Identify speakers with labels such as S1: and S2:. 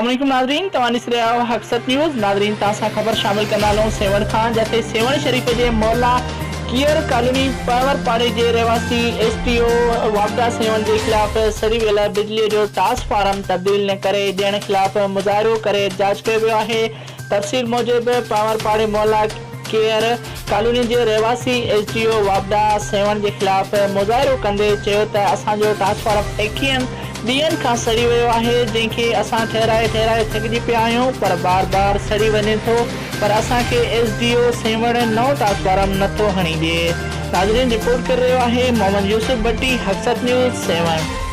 S1: अस्सलाम वालेकुम नाज़रीन, तव्हां ॾिसी रहिया आहियो हक़सत न्यूज़। नाज़रीन तव्हां सां ख़बर शामिल कंदा हलूं सेवण खां, जिते सेवण शरीफ़ जे मोहल्ला कियर कॉलोनी पावरपाड़े जे रहवासी STO वापदा सेवण जे ख़िलाफ़ सड़ी वियल बिजलीअ जो ट्रांसफार्मर तब्दील न करे ॾियण ख़िलाफ़ मुज़ाहिरो करे एहतजाज कयो वियो आहे। तफ़सील मूजिबि पावरपाड़े मोहल्ला कियर कॉलोनी जे रहवासी STO वापदा सेवण जे ख़िलाफ़ मुज़ाहिरो कंदे चयो त असांजो ट्रांसफार्मर 21 ॾींहंनि खां सड़ी वियो आहे, जंहिंखे असां ठहिराए थकिजी पिया आहियूं, पर बार सड़ी वञे थो, पर असांखे SDO सेवण नओं ट्रांसफार्मर नथो हणी ॾिए। नाज़रीन, रिपोर्ट करे रहियो आहे मोहम्मद यूसुफ भट्टी, हक़सत न्यूज़ सेवण।